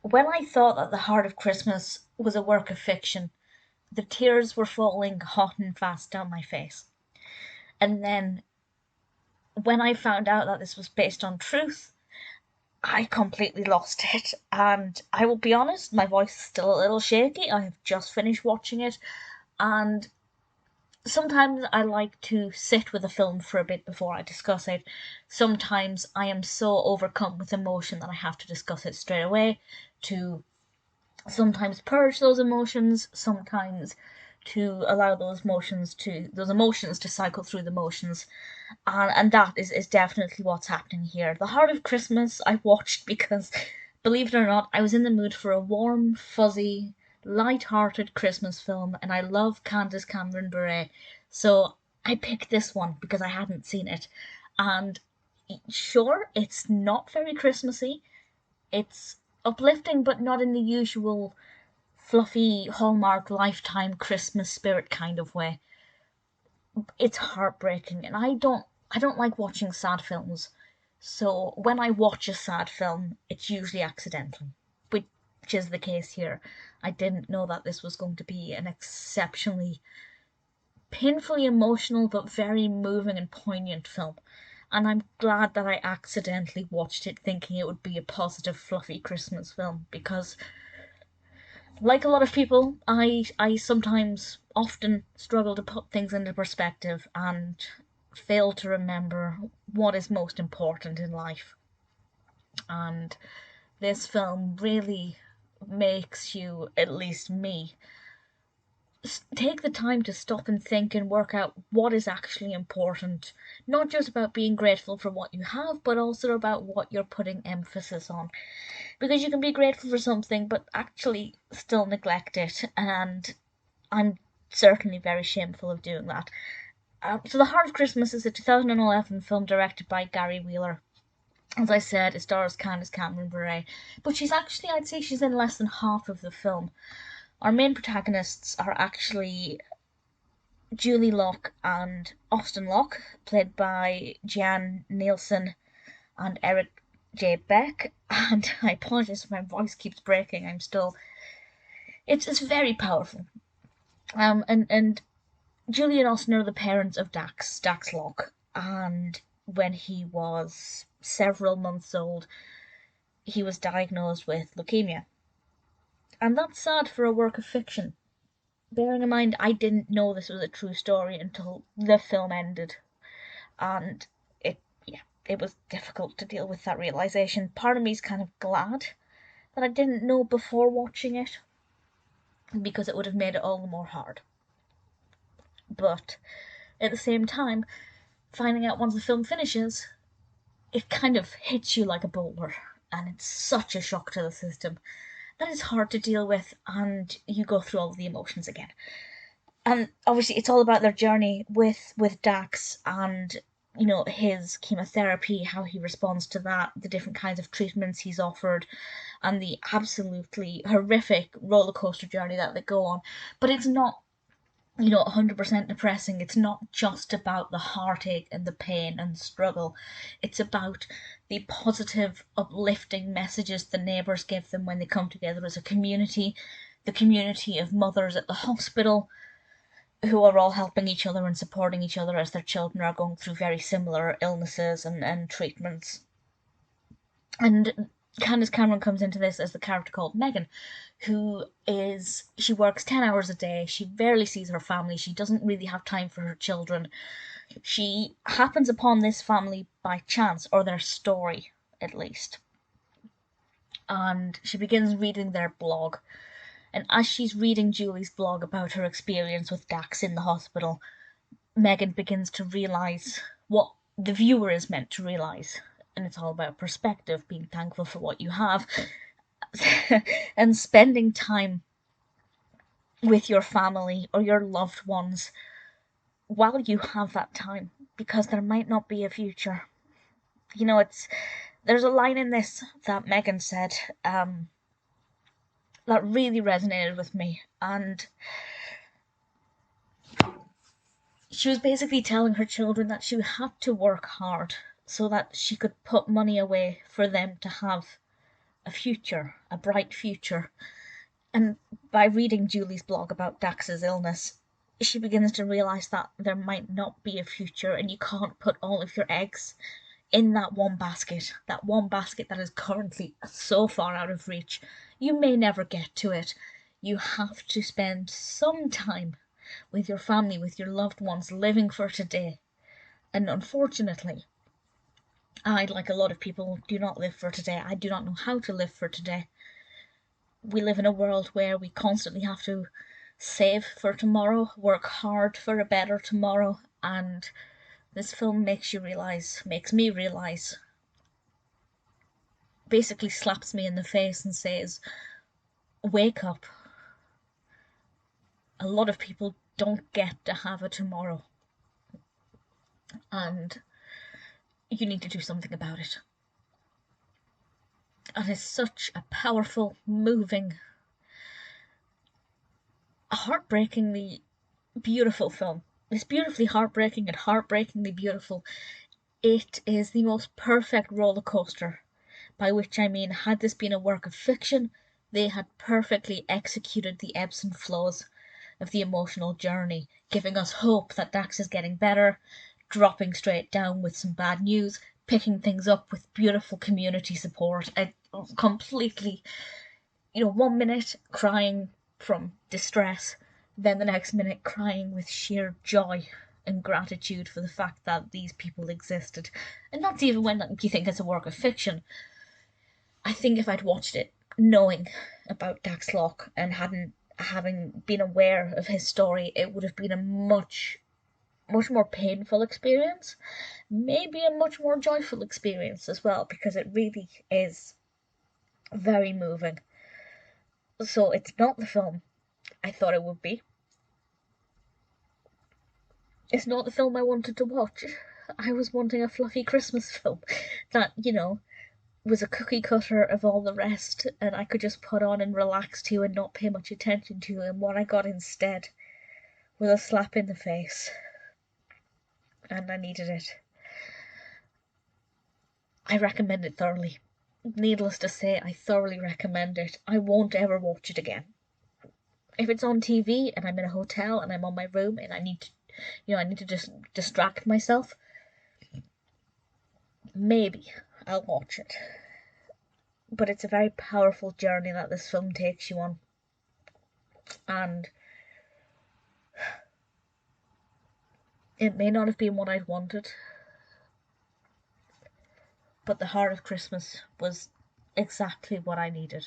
When I thought that The Heart of Christmas was a work of fiction, the tears were falling hot and fast down my face. And then when I found out that this was based on truth, I completely lost it. And I will be honest, my voice is still a little shaky. I have just finished watching it, and sometimes I like to sit with a film for a bit before I discuss it. Sometimes I am so overcome with emotion that I have to discuss it straight away, to sometimes purge those emotions, sometimes to allow those emotions to cycle through the motions. And that is definitely what's happening here. The Heart of Christmas I watched because, believe it or not, I was in the mood for a warm, fuzzy, light-hearted Christmas film, and I love Candace Bure, so I picked this one because I hadn't seen it. And sure, it's not very Christmassy. It's uplifting, but not in the usual fluffy Hallmark Lifetime Christmas spirit kind of way. It's heartbreaking, and I don't like watching sad films. So when I watch a sad film, it's usually accidentally, which is the case here. I didn't know that this was going to be an exceptionally painfully emotional but very moving and poignant film. And I'm glad that I accidentally watched it thinking it would be a positive, fluffy Christmas film, because like a lot of people, I sometimes often struggle to put things into perspective and fail to remember what is most important in life. And this film really makes you, at least me, take the time to stop and think and work out what is actually important. Not just about being grateful for what you have, but also about what you're putting emphasis on. Because you can be grateful for something, but actually still neglect it. And I'm certainly very shameful of doing that. So The Heart of Christmas is a 2011 film directed by Gary Wheeler. As I said, it stars Candace Bure, but I'd say she's in less than half of the film. Our main protagonists are actually Julie Locke and Austin Locke, played by Jeanne, Neilson, and Eric J. Beck. And I apologize if my voice keeps breaking. It's very powerful. And Julie and Austin are the parents of Dax Locke, and when he was several months old, he was diagnosed with leukemia. And that's sad for a work of fiction. Bearing in mind, I didn't know this was a true story until the film ended, and it was difficult to deal with that realization. Part of me is kind of glad that I didn't know before watching it, because it would have made it all the more hard. But at the same time, finding out once the film finishes, it kind of hits you like a boulder, and it's such a shock to the system that is hard to deal with, and you go through all of the emotions again. And obviously, it's all about their journey with Dax, and his chemotherapy, how he responds to that, the different kinds of treatments he's offered, and the absolutely horrific roller coaster journey that they go on. But it's not 100% depressing. It's not just about the heartache and the pain and the struggle. It's about the positive, uplifting messages the neighbours give them when they come together as a community, the community of mothers at the hospital, who are all helping each other and supporting each other as their children are going through very similar illnesses and treatments. And Candace Cameron comes into this as the character called Megan, she works 10 hours a day, she barely sees her family, she doesn't really have time for her children. She happens upon this family by chance, or their story at least. And she begins reading their blog. And as she's reading Julie's blog about her experience with Dax in the hospital, Megan begins to realise what the viewer is meant to realise. And it's all about perspective, being thankful for what you have, and spending time with your family or your loved ones while you have that time, because there might not be a future. There's a line in this that Megan said that really resonated with me, and she was basically telling her children that she had to work hard so that she could put money away for them to have a future, a bright future. And by reading Julie's blog about Dax's illness, she begins to realise that there might not be a future, and you can't put all of your eggs in that one basket that is currently so far out of reach. You may never get to it. You have to spend some time with your family, with your loved ones, living for today. And unfortunately, I, like a lot of people, do not live for today. I do not know how to live for today. We live in a world where we constantly have to save for tomorrow, work hard for a better tomorrow, and this film makes me realise, basically slaps me in the face and says, wake up. A lot of people don't get to have a tomorrow, and you need to do something about it. And it's such a powerful, moving, heartbreakingly beautiful film. It's beautifully heartbreaking and heartbreakingly beautiful. It is the most perfect roller coaster, by which I mean, had this been a work of fiction, they had perfectly executed the ebbs and flows of the emotional journey, giving us hope that Dax is getting better, dropping straight down with some bad news, picking things up with beautiful community support, and completely, 1 minute crying from distress, then the next minute crying with sheer joy and gratitude for the fact that these people existed. And that's even when you think it's a work of fiction. I think if I'd watched it knowing about Dax Locke and having been aware of his story, it would have been a much more painful experience, maybe a much more joyful experience as well, because it really is very moving. So it's not the film I thought it would be. It's not the film I wanted to watch. I was wanting a fluffy Christmas film that, was a cookie cutter of all the rest, and I could just put on and relax to and not pay much attention to. And what I got instead was a slap in the face, and I needed it. I recommend it thoroughly. Needless to say, I thoroughly recommend it. I won't ever watch it again. If it's on TV and I'm in a hotel and I'm on my room and I need to just distract myself, maybe I'll watch it. But it's a very powerful journey that this film takes you on. And it may not have been what I'd wanted, but The Heart of Christmas was exactly what I needed.